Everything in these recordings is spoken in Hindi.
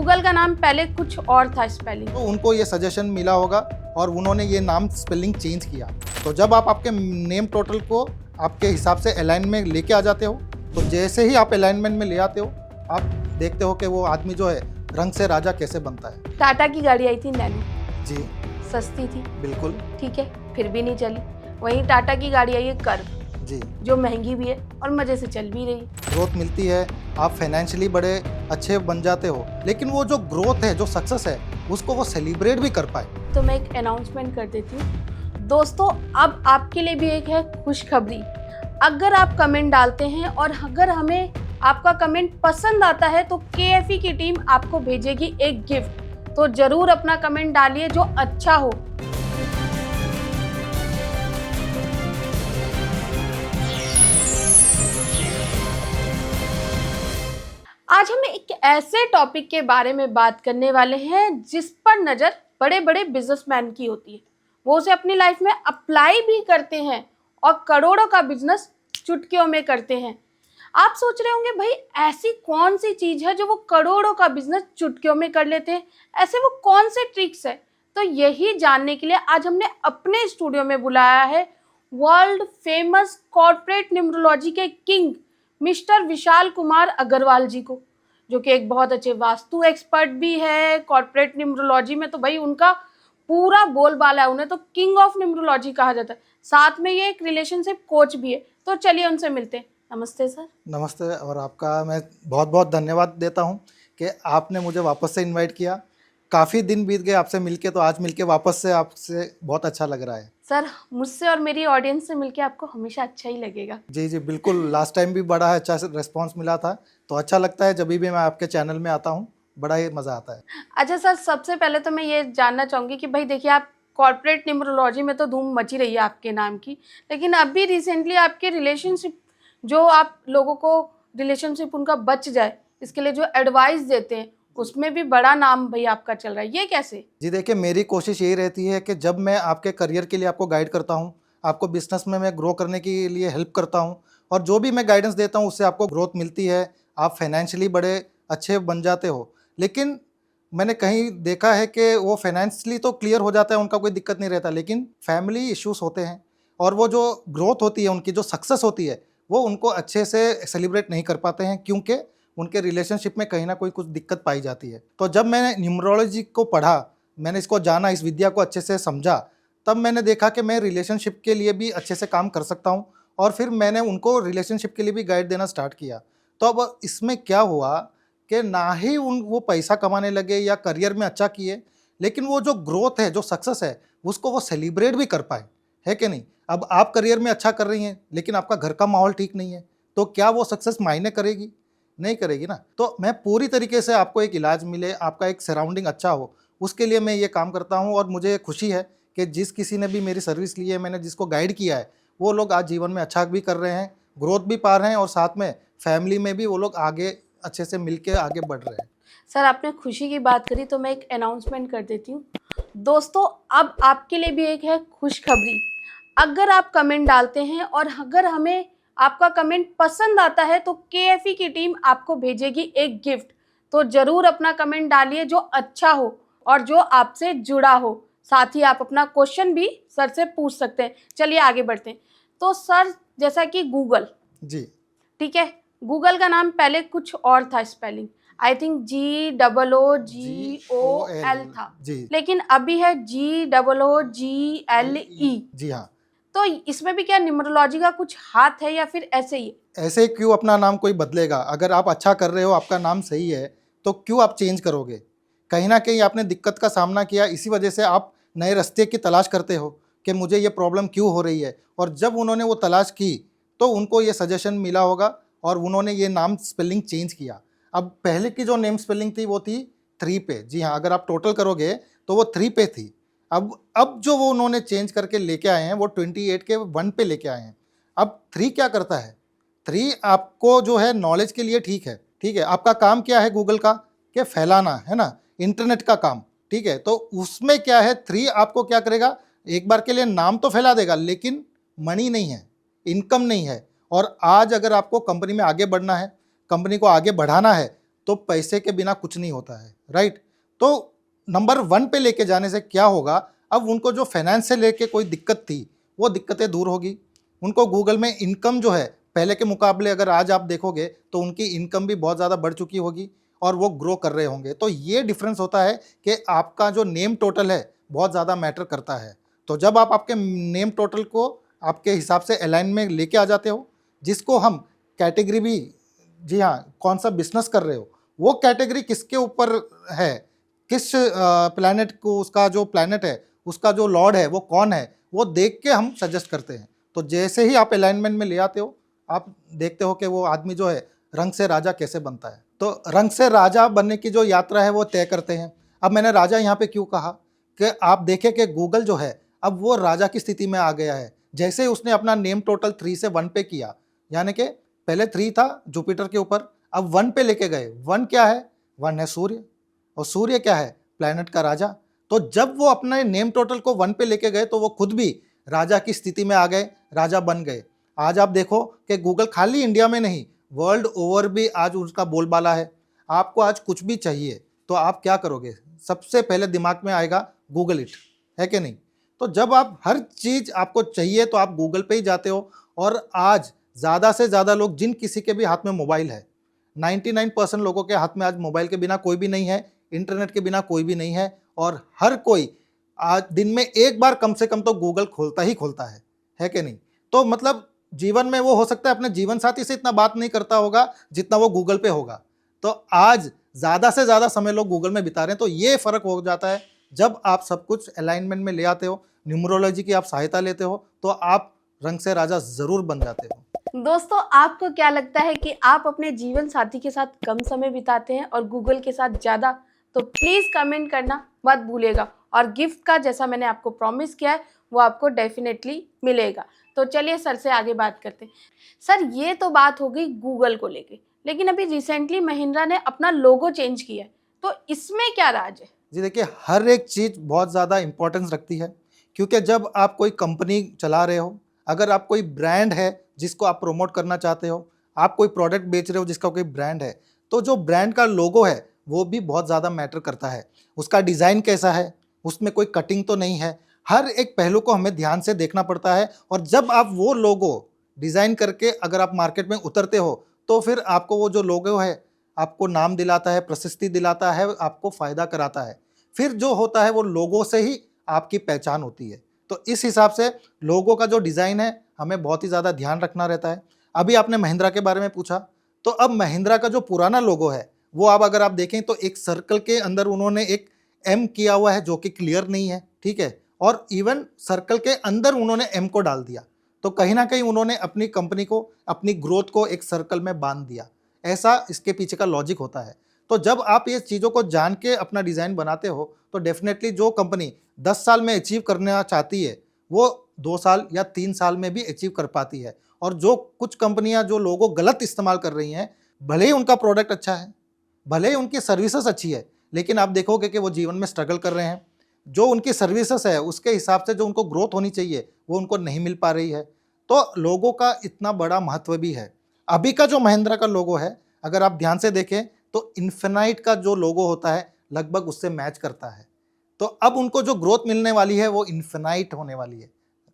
गूगल का नाम पहले कुछ और था स्पेलिंग। तो उनको ये सजेशन मिला होगा और उन्होंने ये नाम स्पेलिंग चेंज किया। तो जब आप आपके नेम टोटल को आपके हिसाब से अलाइन में लेके आ जाते हो, तो जैसे ही आप अलाइनमेंट में ले आते हो, आप देखते हो कि वो आदमी जो है रंग से राजा कैसे बनता है। टाटा की गाड़ी आई थी नैनो, जी सस्ती थी, बिल्कुल। ठीक है, फिर भी नहीं चली। वहीं टाटा की गाड़ी आई है कर्व, जी जो महंगी भी है और मजे से चल भी रही है। ग्रोथ मिलती है, आप फाइनेंशियली बड़े अच्छे बन जाते हो, लेकिन वो जो ग्रोथ है, जो सक्सेस है, उसको वो सेलिब्रेट भी कर पाए। तो मैं एक अनाउंसमेंट कर देती हूँ दोस्तों, अब आपके लिए भी एक है खुशखबरी। अगर आप कमेंट डालते हैं और अगर हमें आपका कमेंट पसंद आता है तो KFE की टीम आपको भेजेगी एक गिफ्ट। तो जरूर अपना कमेंट डालिए जो अच्छा हो। आज हम एक ऐसे टॉपिक के बारे में बात करने वाले हैं जिस पर नज़र बड़े बड़े बिजनेसमैन की होती है। वो उसे अपनी लाइफ में अप्लाई भी करते हैं और करोड़ों का बिजनेस चुटकियों में करते हैं। आप सोच रहे होंगे भाई ऐसी कौन सी चीज़ है जो वो करोड़ों का बिजनेस चुटकियों में कर लेते हैं, ऐसे वो कौन से ट्रिक्स है। तो यही जानने के लिए आज हमने अपने स्टूडियो में बुलाया है वर्ल्ड फेमस कॉर्पोरेट न्यूमरोलॉजी के किंग मिस्टर विशाल कुमार अग्रवाल जी को, जो कि एक बहुत अच्छे वास्तु एक्सपर्ट भी है। कॉर्पोरेट न्यूमरोलॉजी में तो भाई उनका पूरा बोलबाला है, उन्हें तो किंग ऑफ न्यूमरोलॉजी कहा जाता है। साथ में ये एक रिलेशनशिप कोच भी है। तो चलिए उनसे मिलते हैं। नमस्ते सर। नमस्ते, और आपका मैं बहुत बहुत धन्यवाद देता हूँ कि आपने मुझे वापस से इनवाइट किया। काफ़ी दिन बीत गए आपसे मिलके, तो आज मिलके वापस से आपसे बहुत अच्छा लग रहा है। सर मुझसे और मेरी ऑडियंस से मिलके आपको हमेशा अच्छा ही लगेगा। जी जी बिल्कुल, लास्ट टाइम भी बड़ा अच्छा रिस्पांस मिला था, तो अच्छा लगता है जब भी मैं आपके चैनल में आता हूँ, बड़ा ही मज़ा आता है। अच्छा सर, सबसे पहले तो मैं ये जानना चाहूँगी कि भाई देखिए, आप कॉर्पोरेट न्यूमरोलॉजी में तो धूम मची रही है आपके नाम की, लेकिन अभी रिसेंटली आपके रिलेशनशिप, जो आप लोगों को रिलेशनशिप उनका बच जाए इसके लिए जो एडवाइस देते हैं, उसमें भी बड़ा नाम भाई आपका चल रहा है, ये कैसे? जी देखिए, मेरी कोशिश यही रहती है कि जब मैं आपके करियर के लिए आपको गाइड करता हूँ, आपको बिजनेस में मैं ग्रो करने के लिए हेल्प करता हूँ, और जो भी मैं गाइडेंस देता हूँ उससे आपको ग्रोथ मिलती है, आप फाइनेंशियली बड़े अच्छे बन जाते हो। लेकिन मैंने कहीं देखा है कि वो फाइनेंशियली तो क्लियर हो जाता है, उनका कोई दिक्कत नहीं रहता, लेकिन फैमिली इश्यूज होते हैं, और वो जो ग्रोथ होती है, उनकी जो सक्सेस होती है, वो उनको अच्छे से सेलिब्रेट नहीं कर पाते हैं, क्योंकि उनके रिलेशनशिप में कहीं ना कोई कुछ दिक्कत पाई जाती है। तो जब मैंने न्यूमरोलॉजी को पढ़ा, मैंने इसको जाना, इस विद्या को अच्छे से समझा, तब मैंने देखा कि मैं रिलेशनशिप के लिए भी अच्छे से काम कर सकता हूँ, और फिर मैंने उनको रिलेशनशिप के लिए भी गाइड देना स्टार्ट किया। तो अब इसमें क्या हुआ कि ना ही वो पैसा कमाने लगे या करियर में अच्छा किए, लेकिन वो जो ग्रोथ है, जो सक्सेस है, उसको वो सेलिब्रेट भी कर पाए, है कि नहीं। अब आप करियर में अच्छा कर रही हैं, लेकिन आपका घर का माहौल ठीक नहीं है, तो क्या वो सक्सेस मायने करेगी? नहीं करेगी ना। तो मैं पूरी तरीके से आपको एक इलाज मिले, आपका एक सराउंडिंग अच्छा हो, उसके लिए मैं ये काम करता हूँ। और मुझे खुशी है कि जिस किसी ने भी मेरी सर्विस ली है, मैंने जिसको गाइड किया है, वो लोग आज जीवन में अच्छा भी कर रहे हैं, ग्रोथ भी पा रहे हैं, और साथ में फैमिली में भी वो लोग आगे अच्छे से मिलके आगे बढ़ रहे हैं। सर आपने खुशी की बात करी तो मैं एक अनाउंसमेंट कर देती हूँ दोस्तों, अब आपके लिए भी एक है खुशखबरी। अगर आप कमेंट डालते हैं और अगर हमें आपका कमेंट पसंद आता है तो KFE की टीम आपको भेजेगी एक गिफ्ट। तो जरूर अपना कमेंट डालिए जो अच्छा हो और जो आपसे जुड़ा हो। साथ ही आप अपना क्वेश्चन भी सर से पूछ सकते हैं। चलिए आगे बढ़ते हैं। तो सर, जैसा कि गूगल, जी ठीक है, गूगल का नाम पहले कुछ और था स्पेलिंग, आई थिंक GOOGOL था, जी लेकिन अभी है GOOGLE। जी हाँ। तो इसमें भी क्या न्यूमरोलॉजी का कुछ हाथ है या फिर ऐसे ही? ऐसे क्यों अपना नाम कोई बदलेगा? अगर आप अच्छा कर रहे हो, आपका नाम सही है, तो क्यों आप चेंज करोगे? कहीं ना कहीं आपने दिक्कत का सामना किया, इसी वजह से आप नए रास्ते की तलाश करते हो कि मुझे ये प्रॉब्लम क्यों हो रही है। और जब उन्होंने वो तलाश की, तो उनको ये सजेशन मिला होगा और उन्होंने ये नाम स्पेलिंग चेंज किया। अब पहले की जो नेम स्पेलिंग थी वो थी 3 पे। जी हाँ, अगर आप टोटल करोगे तो वो 3 पे थी। अब जो वो उन्होंने चेंज करके लेके आए हैं, वो 28 के 1 पे लेके आए हैं। अब 3 क्या करता है? 3 आपको जो है नॉलेज के लिए ठीक है, ठीक है। आपका काम क्या है गूगल का? कि फैलाना है ना, इंटरनेट का काम, ठीक है। तो उसमें क्या है, 3 आपको क्या करेगा, एक बार के लिए नाम तो फैला देगा, लेकिन मनी नहीं है, इनकम नहीं है। और आज अगर आपको कंपनी में आगे बढ़ना है, कंपनी को आगे बढ़ाना है, तो पैसे के बिना कुछ नहीं होता है, राइट। तो नंबर 1 पे लेके जाने से क्या होगा, अब उनको जो फाइनेंस से लेके कोई दिक्कत थी वो दिक्कतें दूर होगी। उनको गूगल में इनकम जो है पहले के मुकाबले अगर आज आप देखोगे तो उनकी इनकम भी बहुत ज़्यादा बढ़ चुकी होगी और वो ग्रो कर रहे होंगे। तो ये डिफरेंस होता है कि आपका जो नेम टोटल है बहुत ज़्यादा मैटर करता है। तो जब आप आपके नेम टोटल को आपके हिसाब से अलाइन में लेके आ जाते हो, जिसको हम कैटेगरी भी, जी हाँ, कौन सा बिजनेस कर रहे हो, वो कैटेगरी किसके ऊपर है, किस प्लैनेट को, उसका जो प्लैनेट है उसका जो लॉर्ड है वो कौन है, वो देख के हम सजेस्ट करते हैं। तो जैसे ही आप अलाइनमेंट में ले आते हो, आप देखते हो कि वो आदमी जो है रंग से राजा कैसे बनता है। तो रंग से राजा बनने की जो यात्रा है वो तय करते हैं। अब मैंने राजा यहाँ पे क्यों कहा कि आप देखें कि गूगल जो है अब वो राजा की स्थिति में आ गया है। जैसे ही उसने अपना नेम टोटल 3 से 1 पे किया, यानी कि पहले 3 था जुपिटर के ऊपर, अब 1 पे लेके गए। 1 क्या है? 1 है सूर्य, और सूर्य क्या है? प्लैनेट का राजा। तो जब वो अपने नेम टोटल को 1 पे लेके गए तो वो खुद भी राजा की स्थिति में आ गए, राजा बन गए। आज आप देखो कि गूगल खाली इंडिया में नहीं, वर्ल्ड ओवर भी आज उसका बोलबाला है। आपको आज कुछ भी चाहिए तो आप क्या करोगे? सबसे पहले दिमाग में आएगा गूगल इट, है कि नहीं? तो जब आप हर चीज़ आपको चाहिए तो आप गूगल पे ही जाते हो। और आज ज़्यादा से ज़्यादा लोग, जिन किसी के भी हाथ में मोबाइल है, 99% लोगों के हाथ में आज मोबाइल के बिना कोई भी नहीं है, इंटरनेट के बिना कोई भी नहीं है, और हर कोई आज दिन में एक बार कम से कम तो गूगल खोलता ही खोलता है कि नहीं? तो मतलब जीवन में वो हो सकता है अपने जीवन साथी से इतना बात नहीं करता होगा जितना वो गूगल पे होगा। तो आज ज़्यादा से ज़्यादा समय लोग गूगल में बिता रहे हैं। तो ये फ़र्क हो जाता है जब आप सब कुछ अलाइनमेंट में ले आते हो, न्यूमरोलॉजी की आप सहायता लेते हो, तो आप रंग से राजा ज़रूर बन जाते हो। दोस्तों, आपको क्या लगता है कि आप अपने जीवन साथी के साथ कम समय बिताते हैं और गूगल के साथ ज़्यादा? तो प्लीज़ कमेंट करना मत भूलिएगा, और गिफ्ट का जैसा मैंने आपको प्रॉमिस किया है वो आपको डेफिनेटली मिलेगा। तो चलिए सर से आगे बात करते हैं। सर, ये तो बात हो गई गूगल को लेके, लेकिन अभी रिसेंटली महिंद्रा ने अपना लोगो चेंज किया है, तो इसमें क्या राज है? जी देखिए, हर एक चीज़ बहुत ज़्यादा इम्पोर्टेंस रखती है, क्योंकि जब आप कोई कंपनी चला रहे हो, अगर आप कोई ब्रांड है जिसको आप प्रमोट करना चाहते हो, आप कोई प्रोडक्ट बेच रहे हो जिसका कोई ब्रांड है, तो जो ब्रांड का लोगो है वो भी बहुत ज़्यादा मैटर करता है। उसका डिज़ाइन कैसा है, उसमें कोई कटिंग तो नहीं है, हर एक पहलू को हमें ध्यान से देखना पड़ता है। और जब आप वो लोगो डिज़ाइन करके अगर आप मार्केट में उतरते हो, तो फिर आपको वो जो लोगो है आपको नाम दिलाता है, प्रशस्ति दिलाता है, आपको फ़ायदा कराता है। फिर जो होता है वो लोगों से ही आपकी पहचान होती है। तो इस हिसाब से लोगों का जो डिज़ाइन है हमें बहुत ही ज़्यादा ध्यान रखना रहता है। अभी आपने महिंद्रा के बारे में पूछा, तो अब महिंद्रा का जो पुराना लोगो है वो अब अगर आप देखें तो एक सर्कल के अंदर उन्होंने एक एम किया हुआ है जो कि क्लियर नहीं है, ठीक है, और इवन सर्कल के अंदर उन्होंने एम को डाल दिया। तो कहीं ना कहीं उन्होंने अपनी कंपनी को, अपनी ग्रोथ को एक सर्कल में बांध दिया। ऐसा इसके पीछे का लॉजिक होता है। तो जब आप ये चीज़ों को जान के अपना डिज़ाइन बनाते हो तो डेफिनेटली जो कंपनी 10 साल में अचीव करना चाहती है वो 2 साल या 3 साल में भी अचीव कर पाती है। और जो कुछ कंपनियां जो लोगों गलत इस्तेमाल कर रही हैं, भले ही उनका प्रोडक्ट अच्छा है, भले ही उनकी सर्विसेज अच्छी है, लेकिन आप देखोगे कि वो जीवन में स्ट्रगल कर रहे हैं। जो उनकी सर्विसेज है उसके हिसाब से जो उनको ग्रोथ होनी चाहिए वो उनको नहीं मिल पा रही है। तो लोगों का इतना बड़ा महत्व भी है। अभी का जो महिंद्रा का लोगो है, अगर आप ध्यान से देखें तो इन्फिनाइट का जो लोगो होता है लगभग उससे मैच करता है। तो अब उनको जो ग्रोथ मिलने वाली है वो इन्फिनाइट होने वाली है,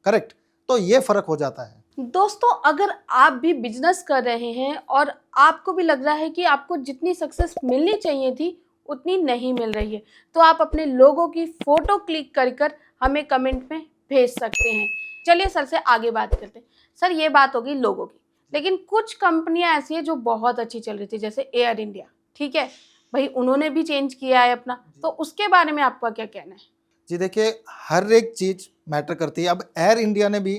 करेक्ट। तो ये फर्क हो जाता है। दोस्तों, अगर आप भी बिजनेस कर रहे हैं और आपको भी लग रहा है कि आपको जितनी सक्सेस मिलनी चाहिए थी उतनी नहीं मिल रही है, तो आप अपने लोगों की फ़ोटो क्लिक कर हमें कमेंट में भेज सकते हैं। चलिए सर से आगे बात करते हैं। सर, ये बात होगी लोगों की, लेकिन कुछ कंपनियां ऐसी हैं जो बहुत अच्छी चल रही थी, जैसे एयर इंडिया, ठीक है भाई, उन्होंने भी चेंज किया है अपना, तो उसके बारे में आपका क्या कहना है? जी देखिए, हर एक चीज़ मैटर करती है। अब एयर इंडिया ने भी,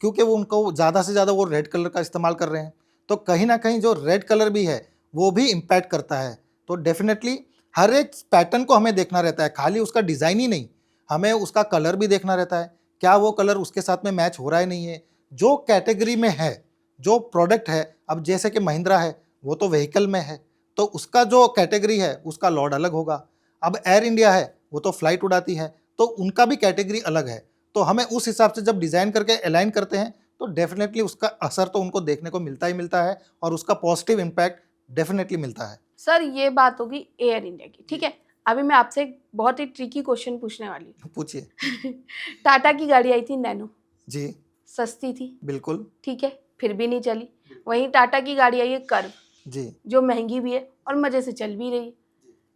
क्योंकि वो उनको ज़्यादा से ज़्यादा वो रेड कलर का इस्तेमाल कर रहे हैं, तो कहीं ना कहीं जो रेड कलर भी है वो भी इम्पैक्ट करता है। तो डेफिनेटली हर एक पैटर्न को हमें देखना रहता है, खाली उसका डिज़ाइन ही नहीं, हमें उसका कलर भी देखना रहता है। क्या वो कलर उसके साथ में मैच हो रहा है नहीं है, जो कैटेगरी में है, जो प्रोडक्ट है। अब जैसे कि महिंद्रा है वो तो व्हीकल में है, तो उसका जो कैटेगरी है उसका लॉट अलग होगा। अब एयर इंडिया है वो तो फ्लाइट उड़ाती है, तो उनका भी कैटेगरी अलग है। तो हमें उस हिसाब से जब डिज़ाइन करके अलाइन करते हैं तो डेफिनेटली उसका असर तो उनको देखने को मिलता ही मिलता है, और उसका पॉजिटिव इम्पैक्ट डेफिनेटली मिलता है। सर ये बात होगी एयर इंडिया की, ठीक है। अभी मैं आपसे एक बहुत ही ट्रिकी क्वेश्चन पूछने वाली पूछिए। हूँ। टाटा की गाड़ी आई थी नैनो, जी सस्ती थी, बिल्कुल। ठीक है, फिर भी नहीं चली। वहीं टाटा की गाड़ी आई है कर्व, जी जो महंगी भी है और मजे से चल भी रही है।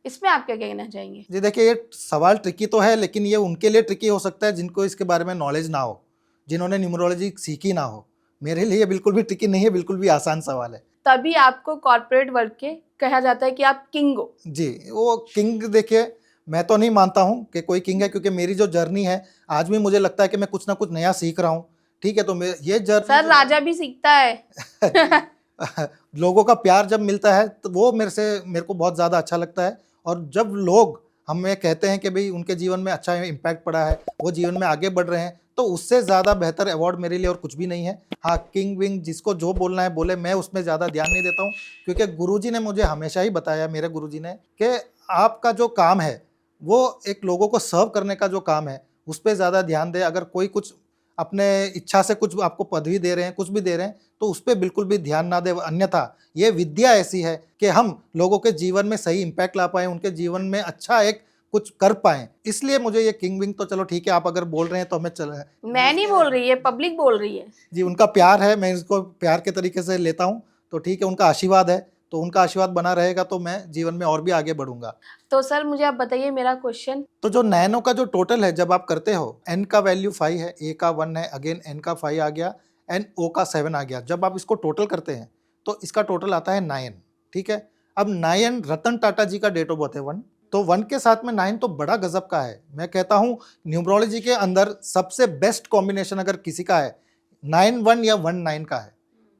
इसमें आप क्या कहना चाहेंगे? जी देखिए, ये सवाल ट्रिकी तो है, लेकिन ये उनके लिए ट्रिकी हो सकता है जिनको इसके बारे में नॉलेज ना हो, जिन्होंने न्यूमरोलॉजी सीखी ना हो। मेरे लिए बिल्कुल भी ट्रिकी नहीं है, बिल्कुल भी आसान सवाल है। तभी आपको कॉर्पोरेट वर्ल्ड के कहा जाता है कि आप किंग हो। जी, वो किंग देखिए, मैं तो नहीं मानता हूँ कि कोई किंग है, क्योंकि मेरी जो जर्नी है आज भी मुझे लगता है कि मैं कुछ ना कुछ नया सीख रहा हूँ। ठीक है, तो मैं ये जर्नी सर राजा भी सीखता है। लोगों का प्यार जब मिलता है तो वो मेरे को बहुत ज़्यादा अच्छा लगता है। और जब लोग हमें कहते हैं कि भाई उनके जीवन में अच्छा इम्पैक्ट पड़ा है, वो जीवन में आगे बढ़ रहे हैं, तो उससे ज़्यादा बेहतर अवार्ड मेरे लिए और कुछ भी नहीं है। हाँ, किंग विंग जिसको जो बोलना है बोले, मैं उसमें ज़्यादा ध्यान नहीं देता हूँ, क्योंकि गुरुजी ने मुझे हमेशा ही बताया, मेरे गुरुजी ने, कि आपका जो काम है वो एक लोगों को सर्व करने का जो काम है उस पर ज़्यादा ध्यान दे। अगर कोई कुछ अपने इच्छा से कुछ आपको पदवी दे रहे हैं, कुछ भी दे रहे हैं, तो उस पर बिल्कुल भी ध्यान ना दे। अन्यथा ये विद्या ऐसी है कि हम लोगों के जीवन में सही इम्पैक्ट ला पाएँ, उनके जीवन में अच्छा एक कुछ कर पाएँ। इसलिए मुझे ये किंग विंग तो चलो ठीक है, आप अगर बोल रहे हैं तो हमें चल मैं नहीं बोल रही है, पब्लिक बोल रही है। जी, उनका प्यार है, मैं इसको प्यार के तरीके से लेता हूँ, तो ठीक है, उनका आशीर्वाद है, तो उनका आशीर्वाद बना रहेगा तो मैं जीवन में और भी आगे बढ़ूंगा। तो सर मुझे आप बताइए, मेरा क्वेश्चन। तो जो नैनो का जो टोटल है, जब आप करते हो, एन का वैल्यू 5 है, ए का 1 है, अगेन एन का 5 आ गया, एन ओ का 7 आ गया। जब आप इसको टोटल करते हैं तो इसका टोटल आता है 9। ठीक है, अब 9 रतन टाटा जी का डेट ऑफ बर्थ है 1, तो 1 के साथ में 9 तो बड़ा गजब का है। मैं कहता हूँ न्यूमरोलॉजी के अंदर सबसे बेस्ट कॉम्बिनेशन अगर किसी का है 9-1 या 1-9 का है।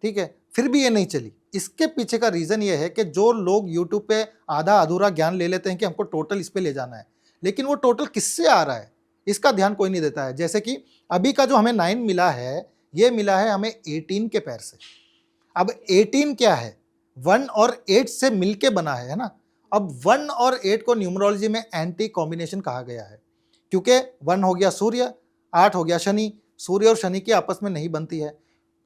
ठीक है, फिर भी ये नहीं चली। इसके पीछे का रीज़न ये है कि जो लोग यूट्यूब पे आधा अधूरा ज्ञान ले लेते हैं कि हमको टोटल इस पे ले जाना है, लेकिन वो टोटल किससे आ रहा है इसका ध्यान कोई नहीं देता है। जैसे कि अभी का जो हमें 9 मिला है, ये मिला है हमें 18 के पैर से। अब 18 क्या है, 1 और 8 से मिलके बना है ना। अब 1 और 8 को न्यूमरोलॉजी में एंटी कॉम्बिनेशन कहा गया है, क्योंकि 1 हो गया सूर्य, 8 हो गया शनि, सूर्य और शनि की आपस में नहीं बनती है।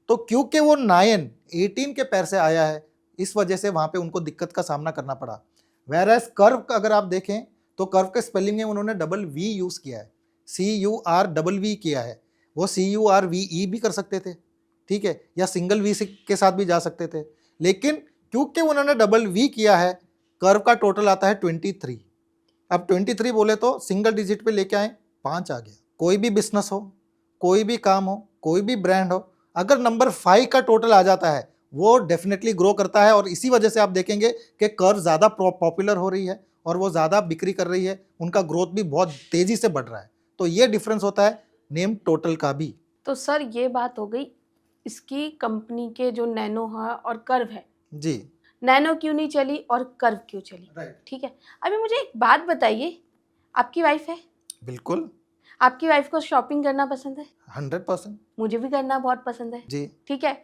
तो क्योंकि वो 9 18 के पैर से आया है, इस वजह से वहां पे उनको दिक्कत का सामना करना पड़ा। वेरएज कर्व का अगर आप देखें तो कर्व के स्पेलिंग में उन्होंने डबल वी यूज किया है, CUR किया है। वो CURVE भी कर सकते थे, ठीक है, या सिंगल वी के साथ भी जा सकते थे, लेकिन क्योंकि उन्होंने डबल वी किया है, कर्व का टोटल आता है 23। अब 23 बोले तो सिंगल डिजिट पे लेके आए, 5 आ गया। कोई भी बिजनेस हो, कोई भी काम हो, कोई भी ब्रांड हो, अगर नंबर 5 का टोटल आ जाता है वो डेफिनेटली ग्रो करता है। और इसी वजह से आप देखेंगे कि कर्व ज़्यादा पॉपुलर हो रही है और वो ज़्यादा बिक्री कर रही है, उनका ग्रोथ भी बहुत तेज़ी से बढ़ रहा है। तो ये डिफरेंस होता है नेम टोटल का भी। तो सर ये बात हो गई इसकी कंपनी के जो नैनो है और कर्व है। जी नैनो क्यों नहीं चली और कर्व क्यों चली? राइट, ठीक है, अभी मुझे एक बात बताइए, आपकी वाइफ है, बिल्कुल आपकी वाइफ को शॉपिंग करना पसंद है? 100%। मुझे भी करना बहुत पसंद है। जी ठीक है,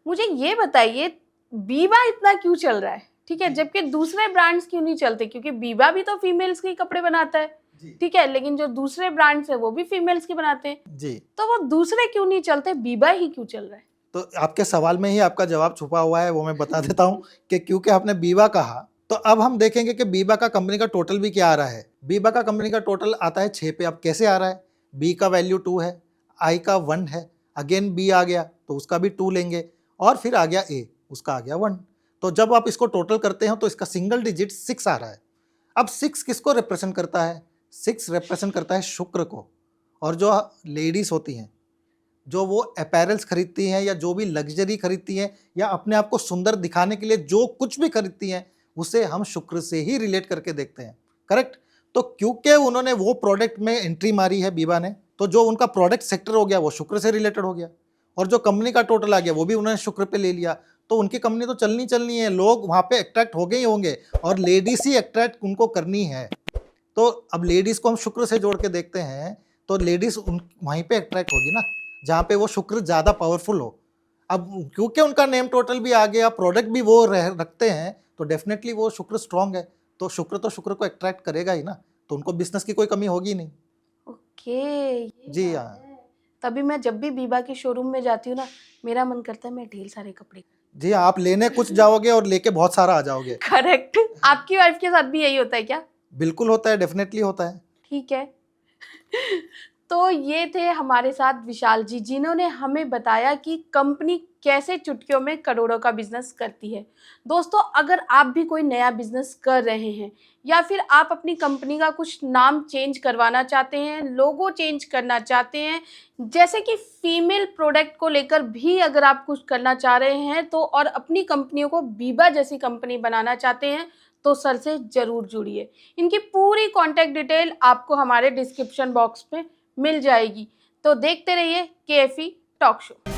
मुझे ये बताइए, बीबा इतना क्यों चल रहा है? ठीक है, जबकि दूसरे ब्रांड्स क्यों नहीं चलते? क्योंकि बीबा भी तो फीमेल्स के कपड़े बनाता है, ठीक है, लेकिन जो दूसरे ब्रांड्स है वो भी फीमेल्स के बनाते हैं, जी, तो वो दूसरे क्यों नहीं चलते, बीबा ही क्यों चल रहा है? तो आपके सवाल में ही आपका जवाब छुपा हुआ है, वो मैं बता देता हूँ कि क्योंकि आपने बीबा कहा, तो अब हम देखेंगे कि बीबा का कंपनी का टोटल भी क्या आ रहा है। बीबा का कंपनी का टोटल आता है 6 पे। अब कैसे आ रहा है, बी का वैल्यू 2 है, आई का 1 है, अगेन बी आ गया तो उसका भी 2 लेंगे, और फिर आ गया ए, उसका आ गया 1। तो जब आप इसको टोटल करते हैं तो इसका सिंगल डिजिट 6 आ रहा है। अब 6 किसको रिप्रेजेंट करता है, 6 रिप्रेजेंट करता है शुक्र को। और जो लेडीज होती हैं, जो वो अपैरल्स खरीदती हैं या जो भी लग्जरी खरीदती हैं या अपने आप को सुंदर दिखाने के लिए जो कुछ भी खरीदती हैं, उसे हम शुक्र से ही रिलेट करके देखते हैं, करेक्ट। तो क्योंकि उन्होंने वो प्रोडक्ट में एंट्री मारी है बीबा ने, तो जो उनका प्रोडक्ट सेक्टर हो गया वो शुक्र से रिलेटेड हो गया, और जो कंपनी का टोटल आ गया वो भी उन्होंने शुक्र पे ले लिया। तो उनकी कंपनी तो चलनी है, लोग वहाँ पे अट्रैक्ट हो गए ही होंगे, और लेडीज ही अट्रैक्ट उनको करनी है। तो अब लेडीज को हम शुक्र से जोड़ के देखते हैं, तो लेडीज वहीं पे अट्रैक्ट होगी ना जहाँ पे वो शुक्र ज़्यादा पावरफुल हो। अब क्योंकि उनका नेम टोटल भी आ गया, प्रोडक्ट भी वो रखते हैं, तो डेफिनेटली वो शुक्र स्ट्रांग है, तो शुक्र को अट्रैक्ट करेगा ही ना, तो उनको बिजनेस की कोई कमी होगी नहीं। ओके, ये जी बात हाँ, है। तभी मैं जब भी बीबा के शोरूम में जाती हूँ ना, मेरा मन करता है मैं ढेर सारे कपड़े जी हाँ, आप लेने कुछ जाओगे और लेके बहुत सारा आ जाओगे। करेक्ट। आपकी वाइफ के साथ भी यही होता है क्या? बिल्कुल होता है, डेफिनेटली होता है। ठीक है। तो ये थे हमारे साथ विशाल जी, जिन्होंने हमें बताया कि कंपनी कैसे चुटकियों में करोड़ों का बिजनेस करती है। दोस्तों, अगर आप भी कोई नया बिजनेस कर रहे हैं या फिर आप अपनी कंपनी का कुछ नाम चेंज करवाना चाहते हैं, लोगो चेंज करना चाहते हैं, जैसे कि फीमेल प्रोडक्ट को लेकर भी अगर आप कुछ करना चाह रहे हैं तो, और अपनी कंपनियों को बीबा जैसी कंपनी बनाना चाहते हैं, तो सर से ज़रूर जुड़िए। इनकी पूरी कॉन्टैक्ट डिटेल आपको हमारे डिस्क्रिप्शन बॉक्स में मिल जाएगी। तो देखते रहिए KFE टॉक शो।